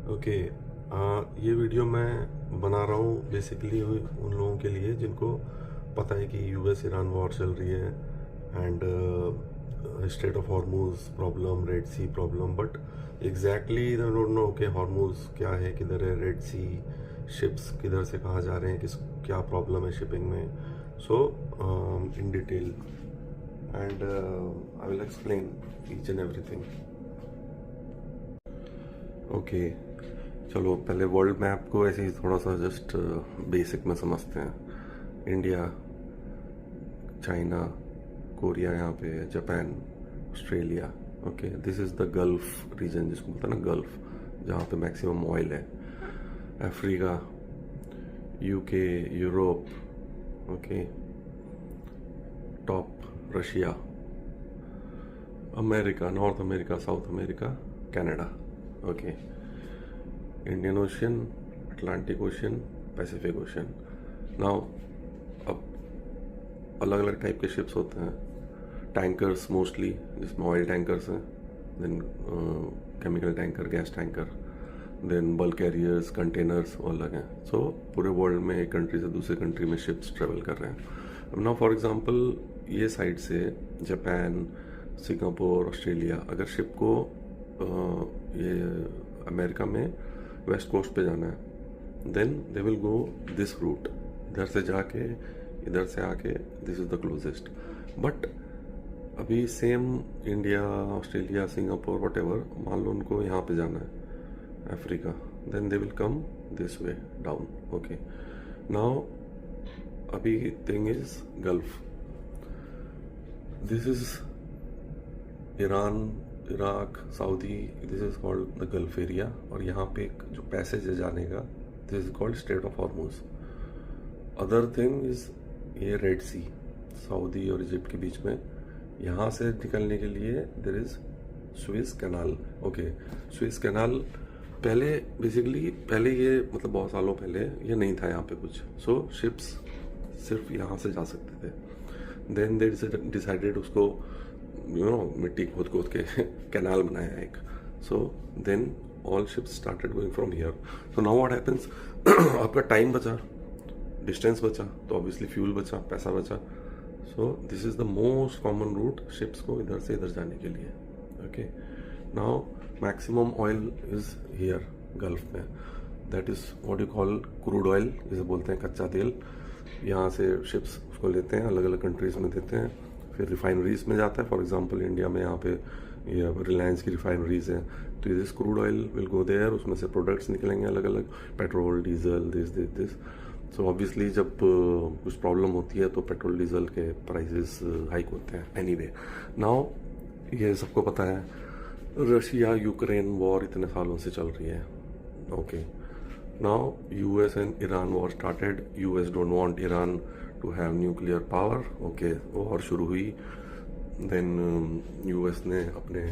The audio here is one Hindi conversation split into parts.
ओके। ये वीडियो मैं बना रहा हूँ बेसिकली उन लोगों के लिए जिनको पता है कि यूएस ईरान वॉर चल रही है and strait of Hormuz problem, Red Sea problem, but exactly they don't know कि हॉर्मूज क्या है, किधर है, रेड सी शिप्स किधर से कहाँ जा रहे हैं, किस क्या प्रॉब्लम है शिपिंग में। So in detail and I will explain each and everything. Okay, चलो पहले वर्ल्ड मैप को ऐसे ही थोड़ा सा जस्ट बेसिक में समझते हैं। इंडिया, चाइना, कोरिया, यहाँ पे Japan, Australia. Okay, this is the gulf region जिसको बोलते हैं ना गल्फ, जहाँ पे मैक्सिमम ऑयल है। Africa, UK, Europe, okay, top Russia, America, North America, South America, Canada. Okay, Indian Ocean, Atlantic Ocean, Pacific Ocean. Now अब अलग अलग टाइप के शिप्स होते हैं। टैंकर्स मोस्टली, जिसमें ऑयल टैंकर्स हैं, then chemical tanker, gas tanker, then bulk carriers, containers वो अलग हैं। सो पूरे वर्ल्ड में एक कंट्री से दूसरे कंट्री में शिप्स ट्रेवल कर रहे हैं। अब नाउ फॉर एग्जांपल ये साइड से जापान, सिंगापुर, ऑस्ट्रेलिया, अगर शिप को ये अमेरिका में वेस्ट कोस्ट पे जाना है, then they will go this route, इधर से जाके इधर से आके this is the closest. But अभी same India, Australia, Singapore, whatever, मान लो उनको यहाँ पे जाना है Africa, then they will come this way down. Okay, now अभी thing is Gulf, this is Iran, Iraq, Saudi, this is called the gulf area. और यहाँ पे एक जो पैसेज है जाने का, this is called straight of Hormuz. Other thing is ये रेड सी, सऊदी और इजिप्ट के बीच में, यहाँ से निकलने के लिए there is Swiss canal. Okay, Swiss canal पहले बेसिकली पहले ये मतलब बहुत सालों पहले ये नहीं था यहाँ पे कुछ। सो शिप्स सिर्फ यहाँ से जा सकते थे। देन दे डिसाइडेड उसको मिट्टी खोद खोद के कैनाल बनाया एक। So then all ships started going from here. So now what happens, आपका टाइम बचा, डिस्टेंस बचा, तो ऑब्वियसली फ्यूल बचा, पैसा बचा। So this is the most common route ships को इधर से इधर जाने के लिए। Okay, now maximum oil is here Gulf में, that is what you call crude oil, जिसे बोलते हैं कच्चा तेल। यहाँ से शिप्स उसको लेते हैं, अलग अलग कंट्रीज में देते हैं, फिर रिफाइनरीज में जाता है। फॉर एग्जांपल इंडिया में यहाँ पे ये रिलायंस की रिफाइनरीज हैं, तो this crude oil will go there, उसमें से प्रोडक्ट्स निकलेंगे अलग अलग, petrol, diesel, this. So obviously जब कुछ प्रॉब्लम होती है तो पेट्रोल डीजल के प्राइसेस हाइक होते हैं। एनीवे, नाउ ये सबको पता है रशिया यूक्रेन वॉर इतने सालों से चल रही है। Okay, now US and Iran war started. US don't want Iran to have nuclear power. Okay, war शुरू हुई, देन यूएस ने अपने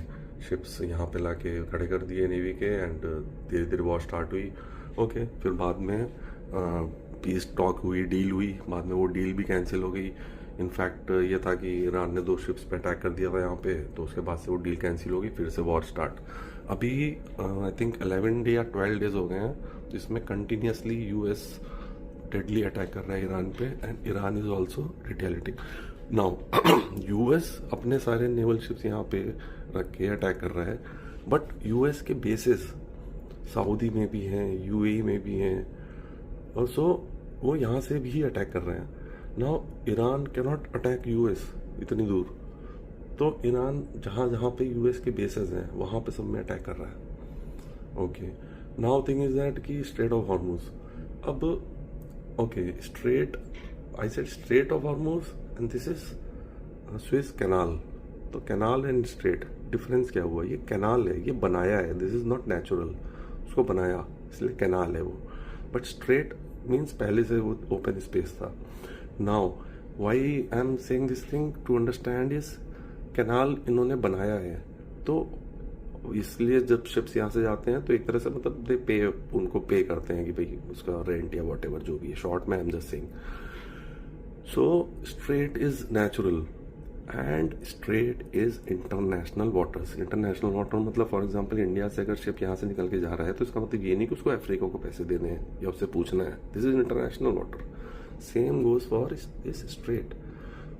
शिप्स यहाँ पे लाके खड़े कर दिए नेवी के, एंड धीरे धीरे वॉर स्टार्ट हुई। ओके, फिर बाद में पीस टॉक हुई, डील हुई, बाद में वो डील भी कैंसिल हो गई। इनफैक्ट ये था कि ईरान ने 2 शिप्स पे अटैक कर दिया था यहाँ पे, तो उसके बाद से वो डील कैंसिल हो गई, फिर से वॉर स्टार्ट। अभी आई थिंक 11 डे या 12 डेज हो गए हैं जिसमें कंटिन्यूसली यूएस डेडली अटैक कर रहा है ईरान पे, and Iran is also retaliating. Now US अपने सारे नेवल शिप्स यहाँ पे रख के अटैक कर रहा है, बट यूएस के बेसिस सऊदी में भी हैं, यूएई में भी हैं, और सो वो यहाँ से भी अटैक कर रहे हैं। Now Iran can not attack US इतनी दूर, तो ईरान जहाँ जहाँ पे यूएस के बेसिस हैं वहाँ पे सब में अटैक कर रहा है। Okay, now thing is that कि स्ट्रेट ऑफ हॉर्मूज, अब okay, straight, I said straight of Hormuz and this is Swiss canal. तो कैनाल एंड स्ट्रेट डिफरेंस क्या हुआ? ये कैनाल है, ये बनाया है, दिस इज नॉट नेचुरल, उसको बनाया इसलिए कैनाल है वो। बट स्ट्रेट मीन्स पहले से वो ओपन स्पेस था। Now why I am saying this thing to understand is, canal इन्होंने बनाया है, तो इसलिए जब शिप्स यहाँ से जाते हैं तो एक तरह से मतलब दे पे, उनको पे करते हैं कि भाई उसका रेंट या व्हाटएवर जो भी है। शॉर्ट में I am just saying. So straight is natural, and straight is international waters. International water मतलब फॉर एग्जांपल इंडिया से अगर शिप यहाँ से निकल के जा रहा है तो इसका मतलब ये नहीं कि उसको अफ्रीका को पैसे देने हैं या उससे पूछना है। This is international water. Same goes for this straight.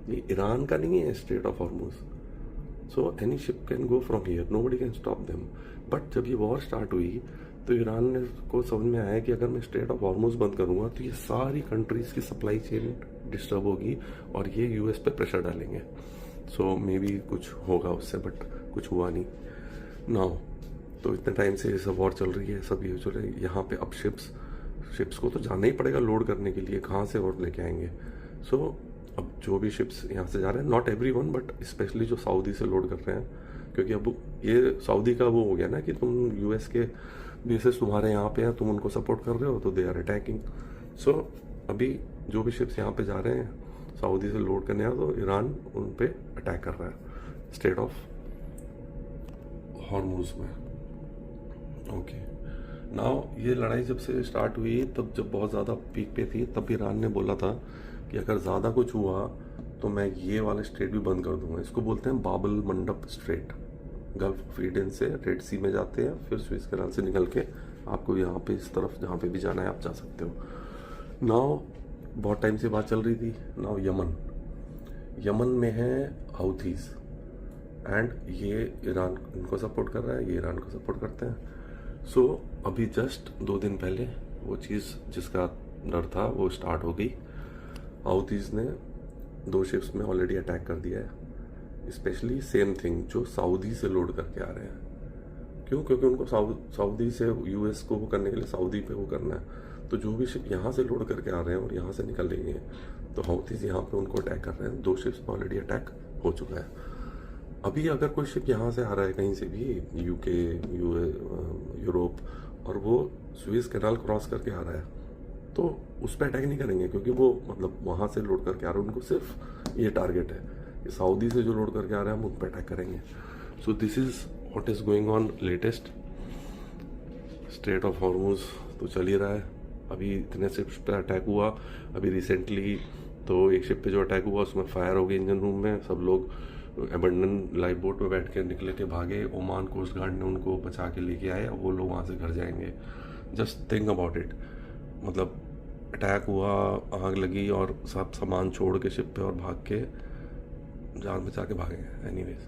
ये ईरान का नहीं है straight of Hormuz. So any ship can go from here, nobody can stop them. But जब ये वॉर स्टार्ट हुई तो ईरान ने को समझ में आया कि अगर मैं स्ट्रेट ऑफ हॉर्मुज बंद करूंगा तो ये सारी कंट्रीज की सप्लाई चेन डिस्टर्ब होगी और ये यूएस पे प्रेशर डालेंगे। सो मे बी कुछ होगा उससे, बट कुछ हुआ नहीं नाउ। तो इतने टाइम से ये सब वॉर चल रही है, सब ये चल रही है। यहाँ पे अब शिप्स को तो जाना ही पड़ेगा लोड करने के लिए, कहाँ से और लेके आएंगे। सो अब जो भी शिप्स यहाँ से जा रहे हैं, not every one but specially जो सऊदी से लोड कर रहे हैं, क्योंकि अब ये सऊदी का वो हो गया ना कि तुम यूएस के बेसिस तुम्हारे यहाँ पे हैं, तुम उनको सपोर्ट कर रहे हो तो दे आर अटैकिंग। सो अभी जो भी शिप्स यहाँ पे जा रहे हैं सऊदी से लोड करने तो ईरान उन पे अटैक कर रहा है स्ट्रेट ऑफ हॉर्मुज में। ओके नाउ ये लड़ाई जब से स्टार्ट हुई, तब जब बहुत ज़्यादा पीक पे थी, तब ईरान ने बोला था कि अगर ज़्यादा कुछ हुआ तो मैं ये वाला स्ट्रेट भी बंद कर दूंगा। इसको बोलते हैं बाबल मंडप स्ट्रेट। गल्फ ऑफ ईडन से रेड सी में जाते हैं, फिर स्विस कैनाल से निकल के आपको यहाँ पे इस तरफ जहाँ पे भी जाना है आप जा सकते हो। नाउ बहुत टाइम से बात चल रही थी। नाउ यमन में है हाउथीज एंड ये ईरान इनको सपोर्ट कर रहा है, ये ईरान को सपोर्ट करते हैं। सो अभी जस्ट 2 दिन पहले वो चीज़ जिसका डर था वो स्टार्ट हो गई। हाउथीज ने 2 शिप्स में ऑलरेडी अटैक कर दिया है। स्पेशली सेम थिंग जो सऊदी से लोड करके आ रहे हैं। क्यों? क्योंकि उनको सऊदी से यूएस को वो करने के लिए सऊदी पे वो करना है। तो जो भी शिप यहाँ से लोड करके आ रहे हैं और यहाँ से निकल रही हैं तो हाउथीज यहाँ पे उनको अटैक कर रहे हैं। 2 शिप्स पर ऑलरेडी अटैक हो चुका है। अभी अगर कोई शिप यहाँ से आ रहा है कहीं से भी, यूके, यूरोप, और वो स्विस कैनाल क्रॉस करके आ रहा है तो उस पर अटैक नहीं करेंगे, क्योंकि वो मतलब वहाँ से लोड करके आ रहे हैं। उनको सिर्फ ये टारगेट है कि सऊदी से जो लोड करके आ रहे हैं हम उन पर अटैक करेंगे। सो this is what is going on latest. Straight of Hormuz तो चल ही रहा है। अभी इतने शिप्स पे अटैक हुआ। अभी रिसेंटली तो एक शिप पे जो अटैक हुआ उसमें फायर हो गई इंजन रूम में। सब लोग एबंडन लाइफ बोट में बैठ के निकले के भागे। ओमान कोस्ट गार्ड ने उनको बचा के लेके आए। अब वो लोग वहाँ से घर जाएंगे। Just think about it. मतलब अटैक हुआ, आग लगी और सब सामान छोड़ के शिप पे और भाग के जान बचा के भागे। Anyways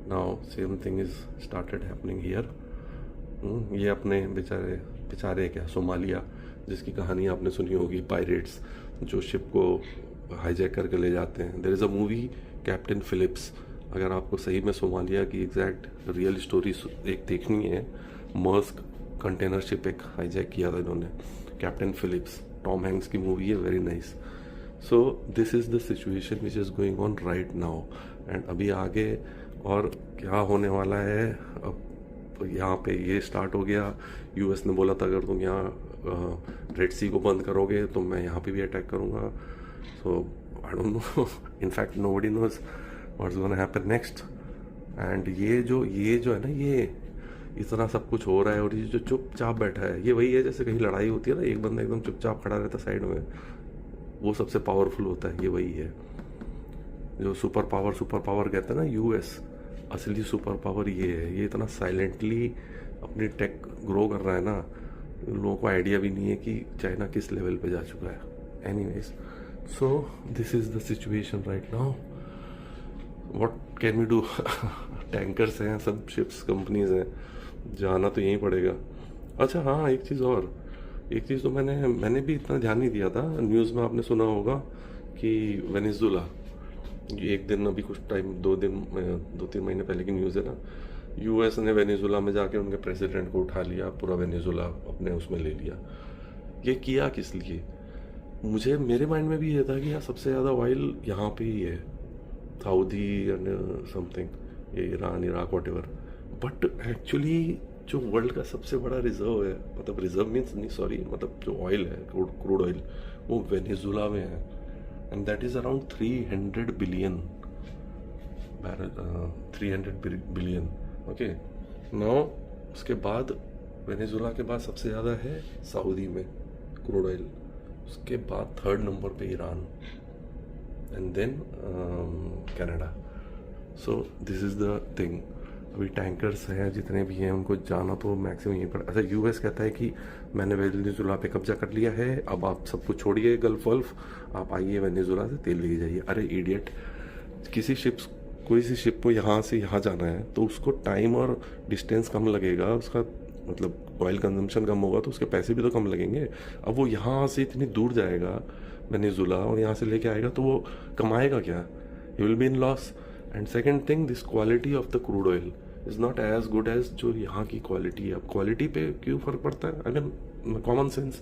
now same thing is started happening here. ये अपने बेचारे क्या, सोमालिया, जिसकी कहानी आपने सुनी होगी, पायरेट्स जो शिप को हाईजैक करके ले जाते हैं। There is a movie Captain Phillips. अगर आपको सही में सोमालिया की एग्जैक्ट रियल स्टोरी एक देखनी है, मर्स्क कंटेनर शिप एक हाईजैक किया था इन्होंने, कैप्टन फिलिप्स, टॉम हैंक्स की मूवी है, very nice. So this is the situation which is going on right now. And अभी आगे और क्या होने वाला है, अब यहाँ पे ये स्टार्ट हो गया। यूएस ने बोला था अगर तुम यहाँ रेड सी को बंद करोगे तो मैं यहाँ पे भी अटैक करूँगा। So I don't know, in fact nobody knows what's gonna happen next. And ये जो है ना, ये इतना सब कुछ हो रहा है और ये जो चुपचाप बैठा है, ये वही है जैसे कहीं लड़ाई होती है ना, एक बंदा एकदम चुपचाप खड़ा रहता है साइड में, वो सबसे पावरफुल होता है। ये वही है जो सुपर पावर कहते हैं ना, यूएस। असली सुपर पावर ये है। ये इतना साइलेंटली अपनी टेक ग्रो कर रहा है ना, लोगों को आइडिया भी नहीं है कि चाइना किस लेवल पे जा चुका है। Anyways so this is the situation right now. What can we do? Tankers हैं, सब शिप्स कंपनीज हैं, जाना तो यहीं पड़ेगा। अच्छा हाँ, एक चीज़ तो मैंने भी इतना ध्यान नहीं दिया था। न्यूज़ में आपने सुना होगा कि वेनेजुला, एक दिन अभी कुछ टाइम 2-3 महीने पहले की न्यूज़ है ना, यूएस ने वेनेजुला में जाके उनके प्रेसिडेंट को उठा लिया, पूरा वेनेजुला अपने उसमें ले लिया। ये किया किस लिए? मेरे माइंड में भी ये था कि यार सबसे ज़्यादा ऑयल यहाँ पे ही है, सऊदी एंड समथिंग, ये Iran, Iraq, whatever. But actually जो वर्ल्ड का सबसे बड़ा रिजर्व है, मतलब रिजर्व मीन्स नहीं, सॉरी, मतलब जो ऑयल है, क्रूड ऑयल, वो वेनेजुला में है। And that is around 300 billion barrel, 300 billion. Okay now उसके बाद वेनेजुला के बाद सबसे ज़्यादा है सऊदी में क्रूड ऑयल, उसके बाद 3rd नंबर पे Iran, and then Canada. So this is the thing. अभी टैंकर्स हैं जितने भी हैं उनको जाना तो मैक्सिमम यहीं पर। अच्छा, यूएस कहता है कि मैंने वेनेजुला पे कब्जा कर लिया है, अब आप सब कुछ छोड़िए गल्फ वल्फ, आप आइए वेनेजुला से तेल लेके जाइए। अरे इडियट, कोई सी शिप को यहाँ से यहाँ जाना है तो उसको टाइम और डिस्टेंस कम लगेगा, उसका मतलब ऑयल कंजम्पशन कम होगा तो उसके पैसे भी तो कम लगेंगे। अब वो यहाँ से इतनी दूर जाएगा वेनेजुला और यहाँ से लेके आएगा तो वो कमाएगा क्या? He will be in loss. And second thing, this quality of the crude oil is not as good as जो यहाँ की क्वालिटी है। अब क्वालिटी पे क्यों फ़र्क पड़ता है? I mean common sense,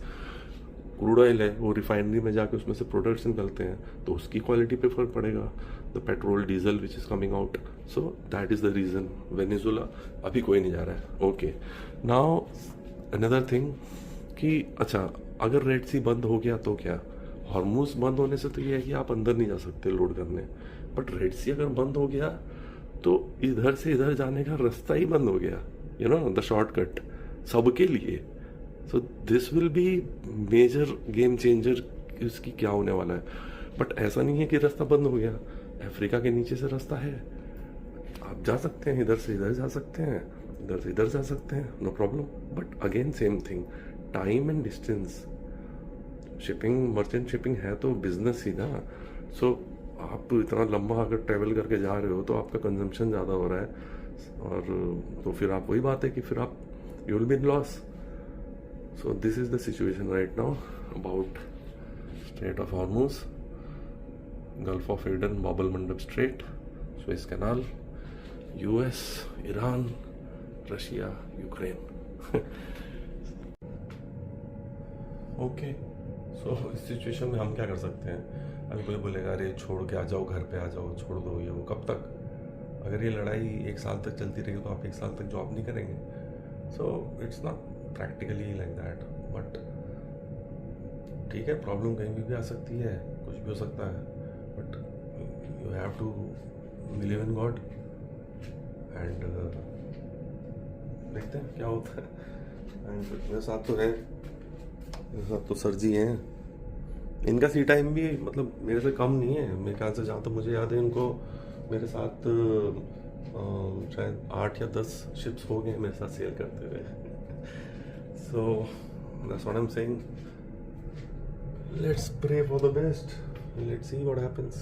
crude oil है वो रिफाइनरी में जाके उसमें से प्रोडक्ट्स निकलते हैं तो उसकी क्वालिटी पे फर्क पड़ेगा, the petrol diesel which is coming out. So that is the reason Venezuela अभी कोई नहीं जा रहा है। ओके, नाउ अनदर थिंग कि अच्छा अगर रेड सी बंद हो गया तो क्या? हॉर्मूज बंद होने से तो ये है कि आप अंदर नहीं जा सकते लोड करने, बट रेड सी अगर बंद हो गया तो इधर से इधर जाने का रास्ता ही बंद हो गया, यू नो, द शॉर्टकट सबके लिए। So this will be major game changer, इसकी क्या होने वाला है। बट ऐसा नहीं है कि रास्ता बंद हो गया, अफ्रीका के नीचे से रास्ता है, आप जा सकते हैं, इधर से इधर जा सकते हैं, इधर से इधर जा सकते हैं, no problem. But again same thing, time and distance. Shipping, merchant shipping है तो बिजनेस ही ना। सो आप इतना लंबा अगर ट्रैवल करके जा रहे हो तो आपका कंजम्पशन ज़्यादा हो रहा है और तो फिर आप वही बात है कि फिर आप you will be in loss. So this is the situation right now about Strait of Hormuz, Gulf of Aden, Bab el-Mandeb Strait, Suez Canal, US, Iran, Russia, Ukraine. Okay, so इस सिचुएशन में हम क्या कर सकते हैं? अभी कोई बोलेगा अरे छोड़ के आ जाओ, घर पे आ जाओ, छोड़ दो ये वो। कब तक? अगर ये लड़ाई 1 साल तक चलती रहेगी तो आप 1 साल तक जॉब नहीं करेंगे। So it's not practically like that, but ठीक है, प्रॉब्लम कहीं भी आ सकती है, कुछ भी हो सकता है, but you have to believe in God and देखते हैं क्या होता है। एंड मेरे साथ तो है, मेरे साथ तो सर जी हैं, इनका सी टाइम भी मतलब मेरे से कम नहीं है। मेरे ख्याल से जहाँ तक मुझे याद है इनको मेरे साथ शायद 8 या 10 शिप्स हो गए मेरे साथ सेल करते हुए। So that's what I'm saying. Let's pray for the best. Let's see what happens.